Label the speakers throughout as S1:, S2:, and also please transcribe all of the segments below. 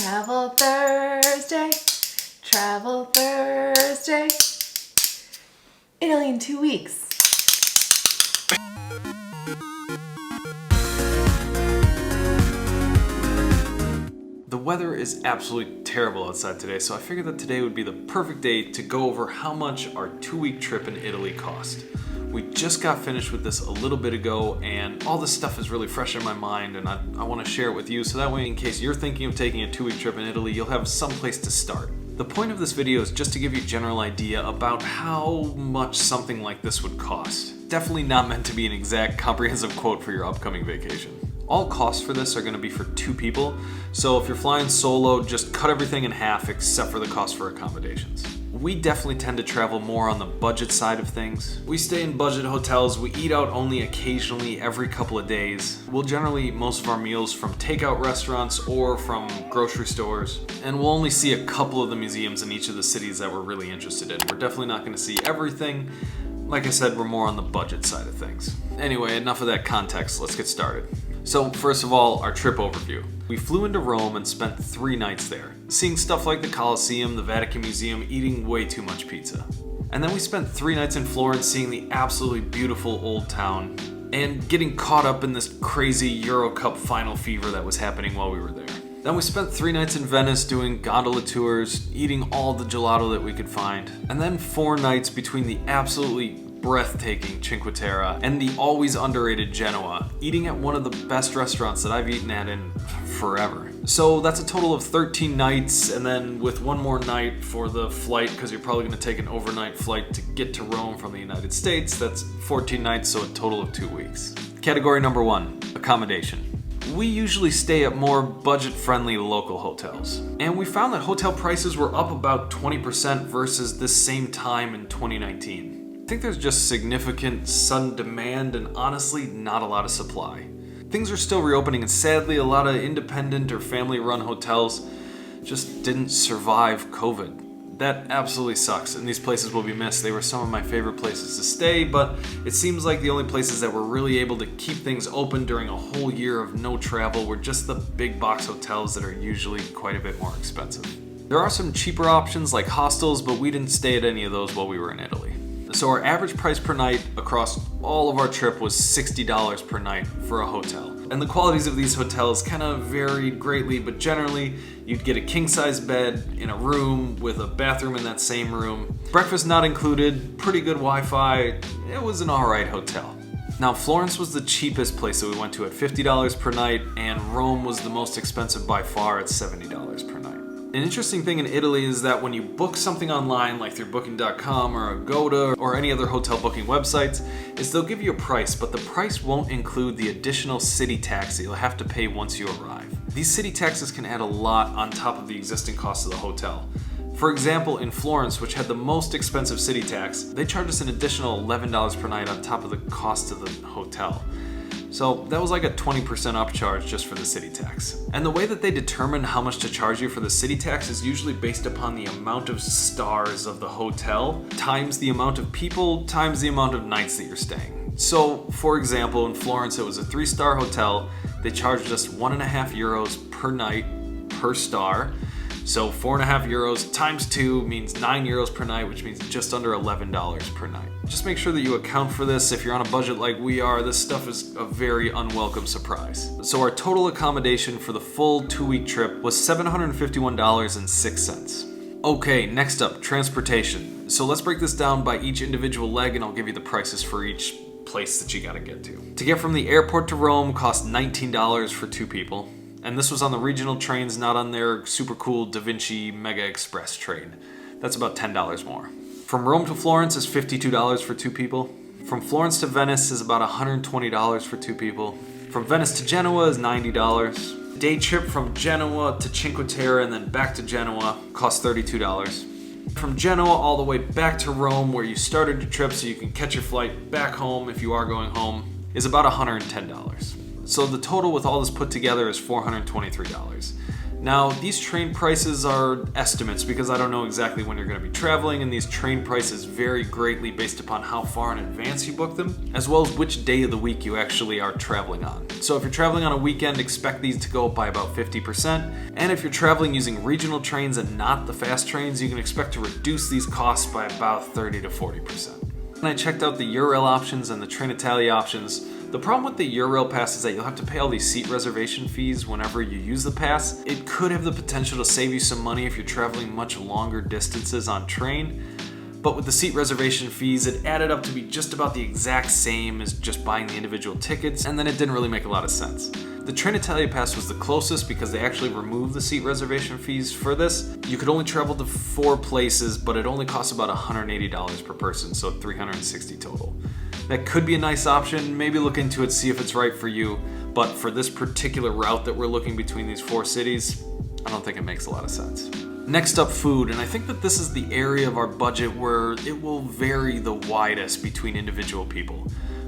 S1: Travel Thursday, Travel Thursday. Italy in 2 weeks.
S2: The weather is absolutely terrible outside today, so I figured that today would be the perfect day to go over how much our 2-week trip in Italy cost. We just got finished with this a little bit ago, and all this stuff is really fresh in my mind, and I want to share it with you so that way in case you're thinking of taking a 2-week trip in Italy, you'll have some place to start. The point of this video is just to give you a general idea about how much something like this would cost. Definitely not meant to be an exact comprehensive quote for your upcoming vacation. All costs for this are going to be for 2 people, so if you're flying solo, just cut everything in half except for the cost for accommodations. We definitely tend to travel more on the budget side of things. We stay in budget hotels, we eat out only occasionally every couple of days. We'll generally eat most of our meals from takeout restaurants or from grocery stores, and we'll only see a couple of the museums in each of the cities that we're really interested in. We're definitely not going to see everything. Like I said, we're more on the budget side of things. Anyway, enough of that context, let's get started. So first of all, our trip overview. We flew into Rome and spent 3 nights there, seeing stuff like the Colosseum, the Vatican Museum, eating way too much pizza. And then we spent 3 nights in Florence seeing the absolutely beautiful old town and getting caught up in this crazy Euro Cup final fever that was happening while we were there. Then we spent 3 nights in Venice doing gondola tours, eating all the gelato that we could find. And then 4 nights between the absolutely breathtaking Cinque Terre and the always underrated Genoa, eating at one of the best restaurants that I've eaten at in forever. So that's a total of 13 nights, and then with 1 more night for the flight, because you're probably going to take an overnight flight to get to Rome from the United States, that's 14 nights, so a total of 2 weeks. Category number 1, accommodation. We usually stay at more budget-friendly local hotels, and we found that hotel prices were up about 20% versus this same time in 2019. I think there's just significant sudden demand and honestly not a lot of supply. Things are still reopening, and sadly a lot of independent or family-run hotels just didn't survive COVID. That absolutely sucks, and these places will be missed. They were some of my favorite places to stay, but it seems like the only places that were really able to keep things open during a whole year of no travel were just the big box hotels that are usually quite a bit more expensive. There are some cheaper options like hostels, but we didn't stay at any of those while we were in Italy. So our average price per night across all of our trip was $60 per night for a hotel. And the qualities of these hotels kind of varied greatly, but generally you'd get a king-size bed in a room with a bathroom in that same room. Breakfast not included, pretty good Wi-Fi. It was an alright hotel. Now Florence was the cheapest place that we went to at $50 per night, and Rome was the most expensive by far at $70 per night. An interesting thing in Italy is that when you book something online, like through Booking.com or Agoda or any other hotel booking websites, is they'll give you a price, but the price won't include the additional city tax that you'll have to pay once you arrive. These city taxes can add a lot on top of the existing cost of the hotel. For example, in Florence, which had the most expensive city tax, they charged us an additional $11 per night on top of the cost of the hotel. So that was like a 20% upcharge just for the city tax. And the way that they determine how much to charge you for the city tax is usually based upon the amount of stars of the hotel times the amount of people times the amount of nights that you're staying. So for example, in Florence it was a 3-star hotel. They charged us €1.50 per night per star. So 4.5 euros times 2 means €9 per night, which means just under $11 per night. Just make sure that you account for this. If you're on a budget like we are, this stuff is a very unwelcome surprise. So our total accommodation for the full 2-week trip was $751.06. Okay, next up, transportation. So let's break this down by each individual leg, and I'll give you the prices for each place that you gotta get to. To get from the airport to Rome cost $19 for 2 people. And this was on the regional trains, not on their super cool Da Vinci Mega Express train. That's about $10 more. From Rome to Florence is $52 for 2 people. From Florence to Venice is about $120 for 2 people. From Venice to Genoa is $90. Day trip from Genoa to Cinque Terre and then back to Genoa costs $32. From Genoa all the way back to Rome, where you started your trip so you can catch your flight back home if you are going home, is about $110. So the total with all this put together is $423. Now, these train prices are estimates because I don't know exactly when you're going to be traveling, and these train prices vary greatly based upon how far in advance you book them, as well as which day of the week you actually are traveling on. So if you're traveling on a weekend, expect these to go up by about 50%, and if you're traveling using regional trains and not the fast trains, you can expect to reduce these costs by about 30 to 40%. When I checked out the Eurail options and the Trenitalia options, the problem with the Eurail pass is that you'll have to pay all these seat reservation fees whenever you use the pass. It could have the potential to save you some money if you're traveling much longer distances on train, but with the seat reservation fees, it added up to be just about the exact same as just buying the individual tickets, and then it didn't really make a lot of sense. The Trenitalia pass was the closest because they actually removed the seat reservation fees for this. You could only travel to 4 places, but it only costs about $180 per person, so $360 total. That could be a nice option. Maybe look into it, see if it's right for you. But for this particular route that we're looking between these 4 cities, I don't think it makes a lot of sense. Next up, food, and I think that this is the area of our budget where it will vary the widest between individual people.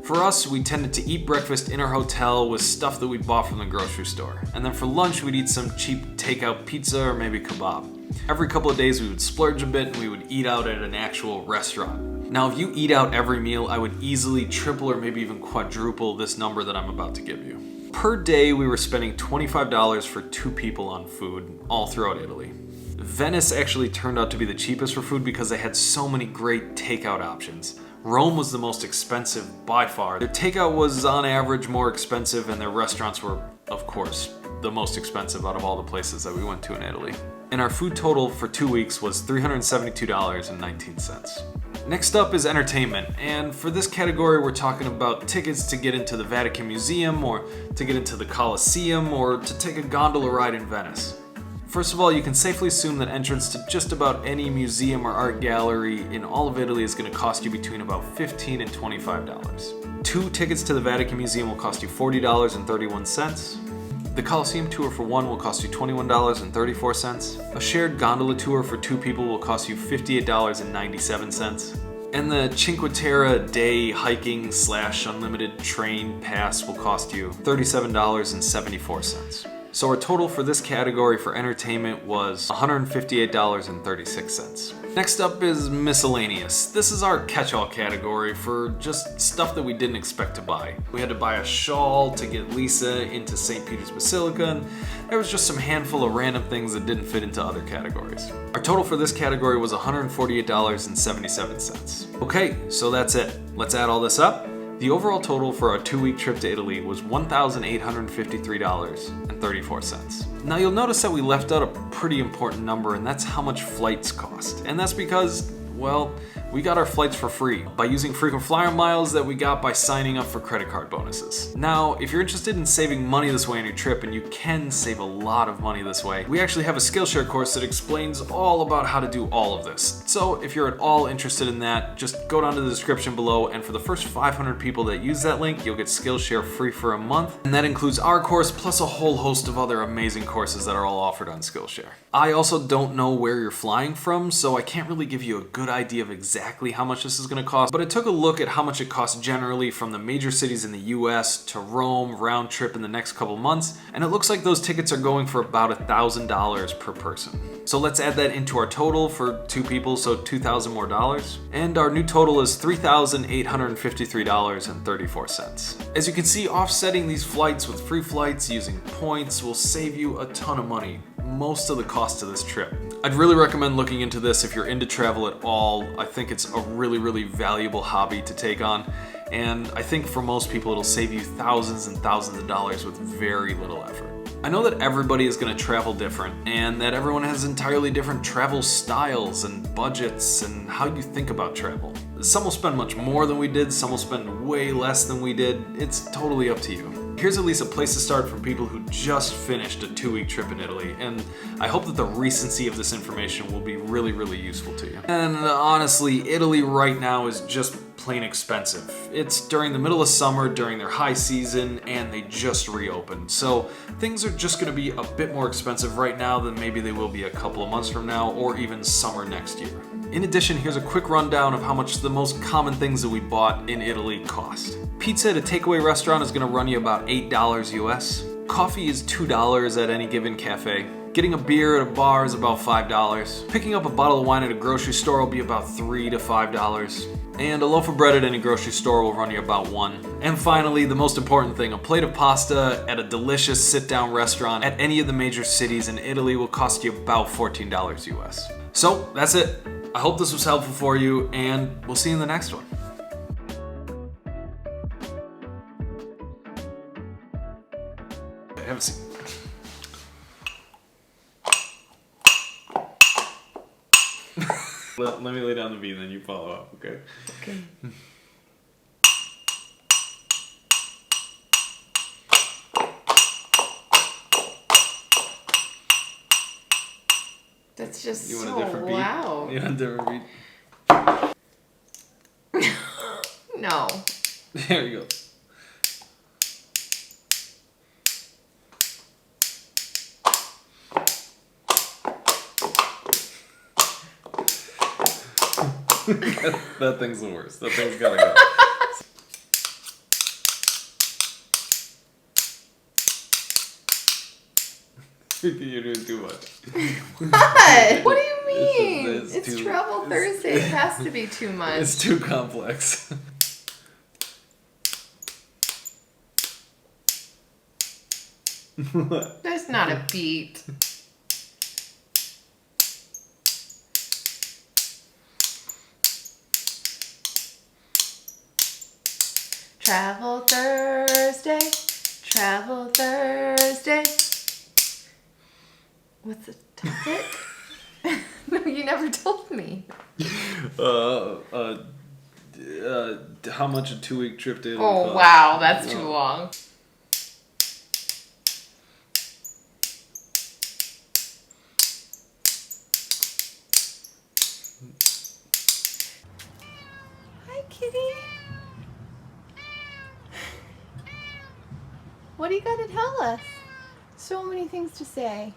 S2: For us, we tended to eat breakfast in our hotel with stuff that we bought from the grocery store. And then for lunch, we'd eat some cheap takeout pizza or maybe kebab. Every couple of days, we would splurge a bit and we would eat out at an actual restaurant. Now, if you eat out every meal, I would easily triple or maybe even quadruple this number that I'm about to give you. Per day, we were spending $25 for 2 people on food all throughout Italy. Venice actually turned out to be the cheapest for food because they had so many great takeout options. Rome was the most expensive by far. Their takeout was on average more expensive, and their restaurants were, of course, the most expensive out of all the places that we went to in Italy. And our food total for 2 weeks was $372.19. Next up is entertainment, and for this category we're talking about tickets to get into the Vatican Museum, or to get into the Colosseum, or to take a gondola ride in Venice. First of all, you can safely assume that entrance to just about any museum or art gallery in all of Italy is going to cost you between about $15 and $25. 2 tickets to the Vatican Museum will cost you $40.31. The Colosseum tour for 1 will cost you $21.34. A shared gondola tour for 2 people will cost you $58.97. And the Cinque Terre day hiking / unlimited train pass will cost you $37.74. So our total for this category for entertainment was $158.36. Next up is miscellaneous. This is our catch-all category for just stuff that we didn't expect to buy. We had to buy a shawl to get Lisa into St. Peter's Basilica, and there was just some handful of random things that didn't fit into other categories. Our total for this category was $148.77. Okay, so that's it. Let's add all this up. The overall total for our 2-week trip to Italy was $1,853.34. Now you'll notice that we left out a pretty important number, and that's how much flights cost. And that's because, well, we got our flights for free by using frequent flyer miles that we got by signing up for credit card bonuses. Now, if you're interested in saving money this way on your trip, and you can save a lot of money this way, we actually have a Skillshare course that explains all about how to do all of this. So if you're at all interested in that, just go down to the description below, and for the first 500 people that use that link, you'll get Skillshare free for a month. And that includes our course plus a whole host of other amazing courses that are all offered on Skillshare. I also don't know where you're flying from, so I can't really give you a good idea of exactly how much this is going to cost, but I took a look at how much it costs generally from the major cities in the US to Rome round trip in the next couple months, and it looks like those tickets are going for about $1,000 per person. So let's add that into our total for 2 people, so $2,000 more dollars. And our new total is $3,853.34. As you can see, offsetting these flights with free flights using points will save you a ton of money. Most of the cost of this trip. I'd really recommend looking into this if you're into travel at all. I think it's a really valuable hobby to take on, and I think for most people it'll save you thousands and thousands of dollars with very little effort. I know that everybody is going to travel different, and that everyone has entirely different travel styles and budgets and how you think about travel. Some will spend much more than we did, some will spend way less than we did. It's totally up to you. Here's at least a place to start for people who just finished a 2-week trip in Italy, and I hope that the recency of this information will be really useful to you. And honestly, Italy right now is just plain expensive. It's during the middle of summer, during their high season, and they just reopened. So things are just going to be a bit more expensive right now than maybe they will be a couple of months from now, or even summer next year. In addition, here's a quick rundown of how much the most common things that we bought in Italy cost. Pizza at a takeaway restaurant is going to run you about $8 US. Coffee is $2 at any given cafe. Getting a beer at a bar is about $5. Picking up a bottle of wine at a grocery store will be about $3 to $5. And a loaf of bread at any grocery store will run you about $1. And finally, the most important thing, a plate of pasta at a delicious sit-down restaurant at any of the major cities in Italy will cost you about $14 US. So that's it. I hope this was helpful for you, and we'll see you in the next one. Have a seat. Let me lay down the beat and then you follow up, okay?
S1: Okay. That's just
S2: You want
S1: so
S2: a different beat?
S1: loud.
S2: You want a different beat?
S1: No.
S2: There you go. That thing's the worst. That thing's gotta go. You're doing too much.
S1: What? What do you mean?
S2: It's
S1: It's
S2: too-
S1: Travel Thursday. It has to be too much.
S2: It's too complex. What?
S1: That's not a beat. Travel Thursday, Travel Thursday. What's the topic? No, you never told me.
S2: How much a 2-week trip to Italy
S1: Oh,
S2: costs?
S1: wow, that's too long. Hi, kitty. What do you got to tell us? So many things to say.